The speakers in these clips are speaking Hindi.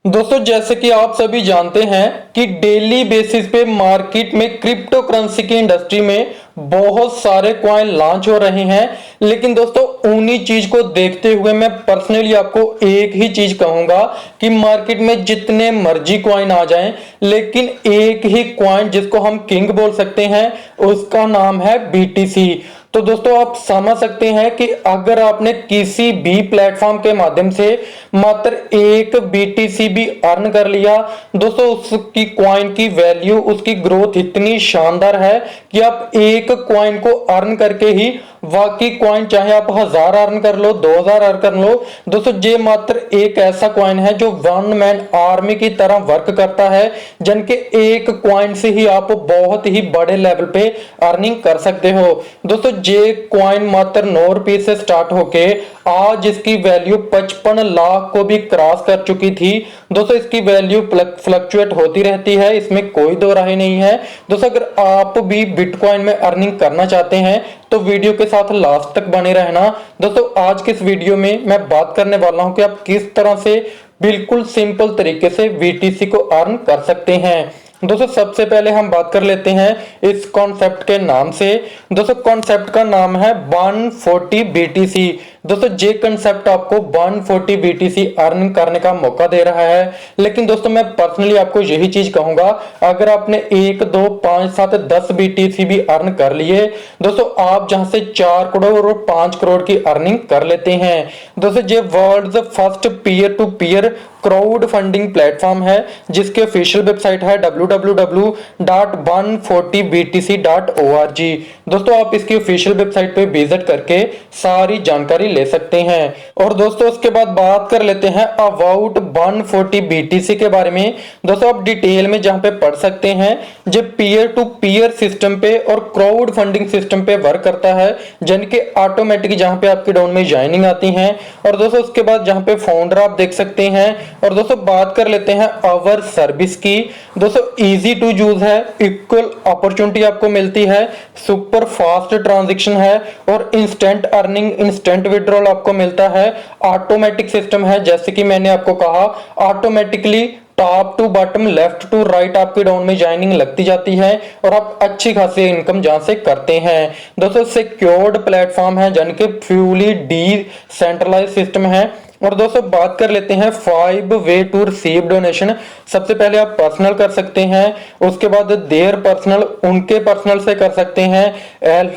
दोस्तों जैसे कि आप सभी जानते हैं कि डेली बेसिस पे मार्केट में क्रिप्टो करेंसी की इंडस्ट्री में बहुत सारे कॉइन लॉन्च हो रहे हैं। लेकिन दोस्तों उन्हीं चीज को देखते हुए मैं पर्सनली आपको एक ही चीज कहूंगा कि मार्केट में जितने मर्जी कॉइन आ जाएं, लेकिन एक ही कॉइन जिसको हम किंग बोल सकते हैं उसका नाम है बीटीसी। तो दोस्तों आप समझ सकते हैं कि अगर आपने किसी भी प्लेटफॉर्म के माध्यम से मात्र एक बीटीसी भी अर्न कर लिया, दोस्तों उसकी कॉइन की वैल्यू, उसकी ग्रोथ इतनी शानदार है कि आप एक कॉइन को अर्न करके ही बाकी कॉइन चाहे आप 1000 अर्न कर लो, 2000 अर्न कर लो, दोस्तों ये मात्र एक ऐसा कॉइन है जो वन मैन आर्मी की तरह वर्क करता है, जिनके एक कॉइन से ही आप बहुत ही बड़े लेवल पे अर्निंग कर सकते हो। दोस्तों ये कॉइन मात्र 9 रुपए से स्टार्ट होके आज इसकी वैल्यू 55 लाख को भी क्रॉस कर चुकी थी। दोस्तों इसकी वैल्यू फ्लक्चुएट होती रहती है, इसमें कोई दो राय नहीं है। दोस्तों अगर आप भी बिटकॉइन में अर्निंग करना चाहते हैं तो वीडियो के साथ लास्ट तक बने रहना। दोस्तों आज के इस वीडियो में मैं बात करने वाला हूं कि आप किस तरह से बिल्कुल सिंपल तरीके से बीटीसी को अर्न कर सकते हैं। दोस्तों सबसे पहले हम बात कर लेते हैं इस कॉन्सेप्ट के नाम से। दोस्तों कॉन्सेप्ट का नाम है 140 बीटीसी। दोस्तों ये कॉन्सेप्ट आपको 140 बीटीसी अर्न करने का मौका दे रहा है। लेकिन दोस्तों मैं पर्सनली आपको यही चीज कहूंगा, अगर आपने 1 2 5 7 10 बीटीसी भी अर्न कर लिए, दोस्तों आप जहां से 4 करोड़ और 5 करोड़ की अर्निंग कर लेते हैं। दोस्तों ये world first peer to peer crowd funding platform है, जिसके ऑफिशियल वेबसाइट है www.140btc.org। दोस्तों आप इसकी ऑफिशियल वेबसाइट पे विजिट करके सारी जानकारी ले सकते हैं। और दोस्तों उसके बाद बात कर लेते हैं अबाउट 140 बीटीसी के बारे में। दोस्तों आप डिटेल में जहां पे पढ़ सकते हैं, जो पीयर टू पीयर सिस्टम पे और क्राउड फंडिंग सिस्टम पे वर्क करता है, जिनके ऑटोमेटिक जहां पे आपकी डाउन में ज्वाइनिंग आती है। और दोस्तों उसके बाद जहां पे फाउंडर आप देख सकते हैं। और दोस्तों बात कर लेते हैं आवर सर्विस की। दोस्तों इजी टू यूज है, इक्वल अपॉर्चुनिटी आपको मिलती है, सुपर फास्ट ट्रांजैक्शन है और इंस्टेंट अर्निंग, इंस्टेंट विड्रॉल आपको मिलता है। ऑटोमेटिक सिस्टम है, जैसे कि मैंने आपको कहा automatically top to bottom, left to right आपकी डाउन में ज्वाइनिंग लगती जाती है और आप अच्छी खासी इनकम जहां से करते हैं। दोस्तों सिक्योर्ड प्लेटफॉर्म है, यानी कि फ्यूली डिसेंट्रलाइज्ड सिस्टम है। और दोस्तों बात कर लेते हैं 5 वे टू रिसीव डोनेशन। सबसे पहले आप पर्सनल कर सकते हैं, उसके बाद देयर पर्सनल, उनके पर्सनल से कर सकते हैं।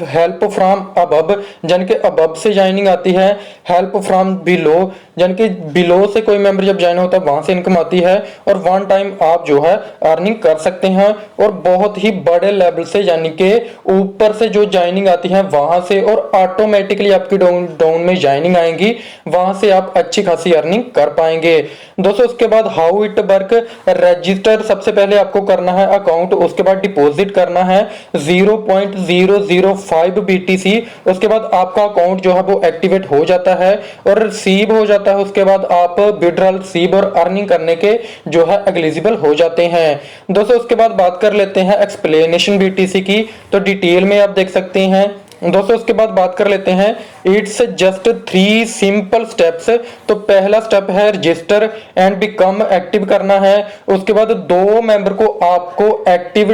हेल्प फ्रॉम अबव, यानी कि अबव से ज्वाइनिंग आती है। हेल्प फ्रॉम बिलो, यानी कि बिलो से कोई मेंबर जब ज्वाइन होता है वहां से इनकम आती है। और वन टाइम आप जो है अर्निंग कर सकते हैं और बहुत ही बड़े लेवल से, यानी कि ऊपर से जो ज्वाइनिंग आती है वहां से, और ऑटोमेटिकली आपकी डाउन में ज्वाइनिंग आएंगी, वहां से आप अच्छी खासी अर्निंग कर पाएंगे। दोस्तों उसके बाद हाउ इट वर्क, रजिस्टर सबसे पहले आपको करना है अकाउंट, उसके बाद डिपॉजिट करना है 0.005 बीटीसी। उसके बाद आपका अकाउंट जो है वो एक्टिवेट हो जाता है और रिसीव हो जाता है। उसके बाद आप विड्रॉल, रिसीव और अर्निंग करने के जो है एलिजिबल हो जाते हैं। दोस्तों उसके बाद बात कर लेते हैं एक्सप्लेनेशन बीटीसी की, तो डिटेल में आप देख सकते हैं। दोस्तों उसके बाद बात कर लेते हैं इट्स जस्ट 3 सिंपल स्टेप्स। तो पहला स्टेप है रजिस्टर एंड बिकम एक्टिव करना है। उसके बाद 2 मेंबर को आपको एक्टिव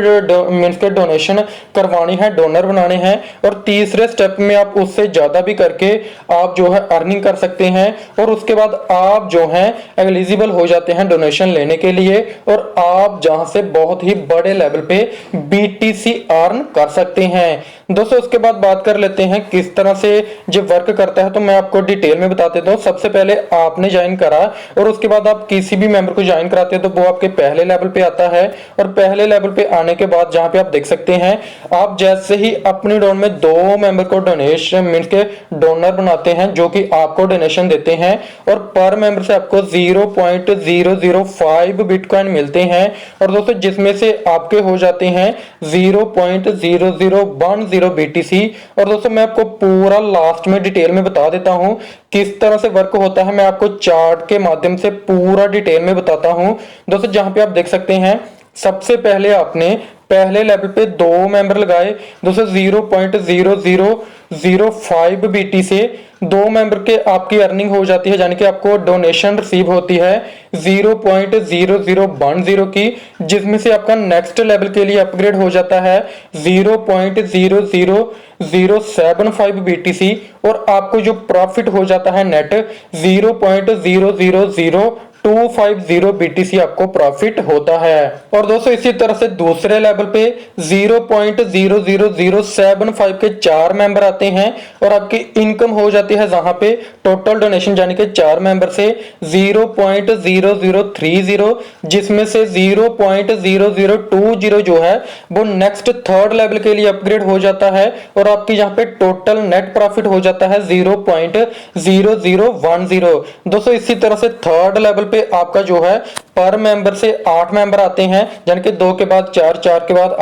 मींस के डोनेशन करवानी है, डोनर बनाने हैं। और तीसरे स्टेप में आप उससे ज्यादा भी करके आप जो है अर्निंग कर सकते हैं और उसके बाद आप जो है एलिजिबल हो जाते हैं डोनेशन लेने के लिए, और आप जहां से बहुत ही बड़े लेवल पे बीटीसी अर्न कर सकते हैं। दोस्तों उसके बाद बात कर लेते हैं किस तरह से जो वर्क करता है, तो मैं आपको डिटेल में बता देता हूं। सबसे पहले आपने ज्वाइन करा और उसके बाद आप किसी भी मेंबर को ज्वाइन कराते हैं तो वो आपके पहले लेवल पे आता है। और पहले लेवल पे आने के बाद जहां पे आप देख सकते हैं, आप जैसे ही अपनी डाउन में 2 मेंबर को डोनेशन मींस के डोनर बनाते हैं जो कि आपको डोनेशन देते हैं, और पर मेंबर से आपको 0.005 बिटकॉइन मिलते हैं। और दोस्तों जिसमें से आपके हो जाते हैं 0.0010 बीटीसी। और दोस्तों मैं आपको पूरा लास्ट में डिटेल में बता देता हूं किस तरह से वर्क होता है। मैं आपको चार्ट के माध्यम से पूरा डिटेल में बताता हूं। दोस्तों जहां पे आप देख सकते हैं, सबसे पहले आपने पहले लेवल पे 2 मेंबर लगाए दोस्तों 0.0005 बीटी से 2 मेंबर के आपकी अर्निंग हो जाती है, यानी कि आपको डोनेशन रिसीव होती है 0.0010 की, जिसमें से आपका नेक्स्ट लेवल के लिए अपग्रेड हो जाता है 0.00075 बीटीसी और आपको जो प्रॉफिट हो जाता है नेट 0.000250 बीटीसी आपको प्रॉफिट होता है। और दोस्तों इसी तरह से दूसरे लेवल पे 0.00075 के 4 मेंबर आते हैं और आपकी इनकम हो जाती है जहां पे टोटल डोनेशन यानी कि 4 मेंबर से 0.0030, जिसमें से 0.0020 जो है वो नेक्स्ट थर्ड लेवल के लिए अपग्रेड हो जाता है और आपकी यहाँ पे टोटल नेट प्रॉफिट हो जाता है 0.0010। दोस्तों इसी तरह से थर्ड लेवल पे आपका जो है पर मेंबर से 8 मेंबर आते हैं, यानी कि 2 के बाद 4, 4 के बाद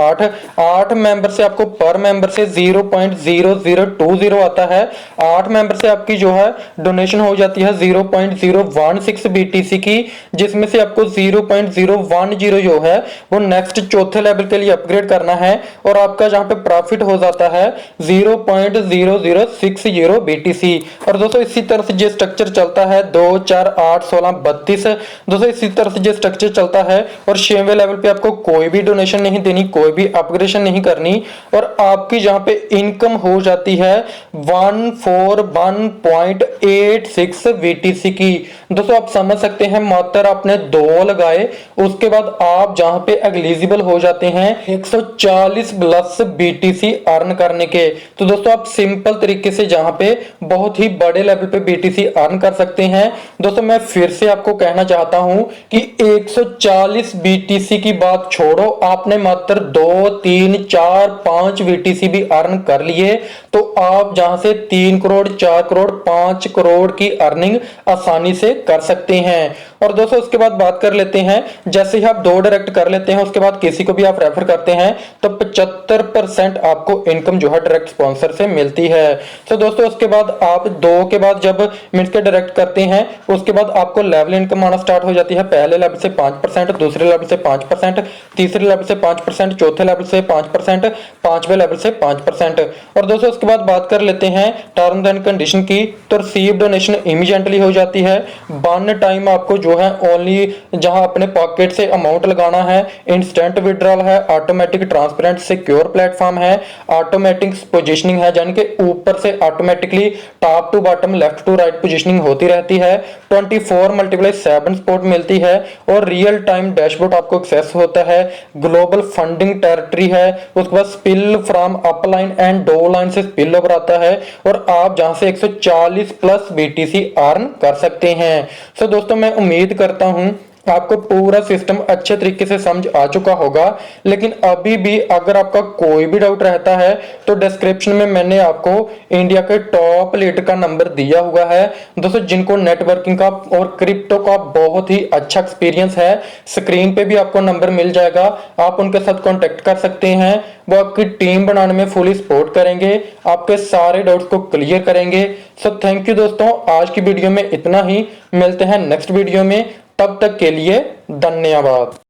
8 मेंबर से आपको पर मेंबर से 0.0020 आता है। 8 मेंबर से आपकी जो है डोनेशन हो जाती है 0.016 बीटीसी की, जिसमें से आपको 0.010 जो है वो नेक्स्ट चौथे लेवल के लिए अपग्रेड करना है और आपका जहां पे प्रॉफिट हो जाता है 0.0060 बीटीसी। और दोस्तों इसी तरह से ये स्ट्रक्चर चलता है 2, 4, 8, 16, 32। दोस्तों इसी तरह से ये स्ट्रक्चर चलता है और 6वें लेवल पे आपको कोई भी डोनेशन नहीं देनी, कोई भी अपग्रेडेशन नहीं करनी और आपकी जहां पे इनकम हो जाती है 141.86 बीटीसी की। दोस्तों आप समझ सकते हैं मात्र आपने 2 लगाए उसके बाद आप जहां पे एलिजिबल हो जाते हैं 140 प्लस बीटीसी अर्न करने के। तो दोस्तों आप सिंपल तरीके से जहां पे बहुत ही बड़े लेवल पे बीटीसी अर्न कर सकते हैं। दोस्तों मैं फिर से आपको कहना चाहता हूं कि 140 बीटीसी की बात छोड़ो, आपने मात्र 2, 3, 4, 5 बीटीसी भी अर्न कर लिए तो आप जहां से 3 करोड़, 4 करोड़, 5 करोड़ की अर्निंग आसानी से कर सकते हैं। और दोस्तों उसके बाद बात कर लेते हैं, जैसे ही आप 2 डायरेक्ट कर लेते हैं उसके बाद किसी को भी आप रेफर करते हैं तो 75% आपको इनकम जो है डायरेक्ट स्पॉन्सर से मिलती है। तो दोस्तों उसके बाद आप 2 के बाद जब मिनट के डायरेक्ट करते हैं उसके बाद आपको लेवल इनकम आना स्टार्ट हो जाती है। पहले लेवल से 5%, दूसरे लेवल से 5%, तीसरे लेवल से 5%, चौथे लेवल से 5%, 5वें लेवल से 5%। और दोस्तों उसके बाद बात कर लेते हैं टर्म्स एंड कंडीशन की, तो रिसीव डोनेशन इमीडिएटली हो जाती है। 1 टाइम आपको जो है ओनली जहां अपने पॉकेट से अमाउंट लगाना है, इंस्टेंट विड्रॉल है, ऑटोमेटिक ट्रांसपेरेंट सिक्योर प्लेटफॉर्म है, ऑटोमेटिक पोजीशनिंग है यानी कि ऊपर से automatically top to bottom, left to right positioning होती रहती है, 24/7 सपोर्ट मिलती है और रियल टाइम डैशबोर्ड आपको एक्सेस होता है, ग्लोबल फंडिंग टेरिटरी है, उसके बाद spill from upline and downline से स्पिल ओवर आता है और आप जहां से 140 प्लस बीटीसी अर्न कर सकते हैं। सो दोस्तों मैं उम्मीद करता हूं आपको पूरा सिस्टम अच्छे तरीके से समझ आ चुका होगा, लेकिन अभी भी अगर आपका कोई भी डाउट रहता है तो डिस्क्रिप्शन में मैंने आपको इंडिया के टॉप लीडर का नंबर दिया हुआ है। दोस्तों जिनको नेटवर्किंग का और क्रिप्टो का बहुत ही अच्छा एक्सपीरियंस है, स्क्रीन पे भी आपको नंबर मिल जाएगा, आप उनके साथ कॉन्टेक्ट कर सकते हैं। वो आपकी टीम बनाने में फुली सपोर्ट करेंगे, आपके सारे डाउट्स को क्लियर करेंगे। सो थैंक यू दोस्तों, आज की वीडियो में इतना ही, मिलते हैं नेक्स्ट वीडियो में, तब तक के लिए धन्यवाद।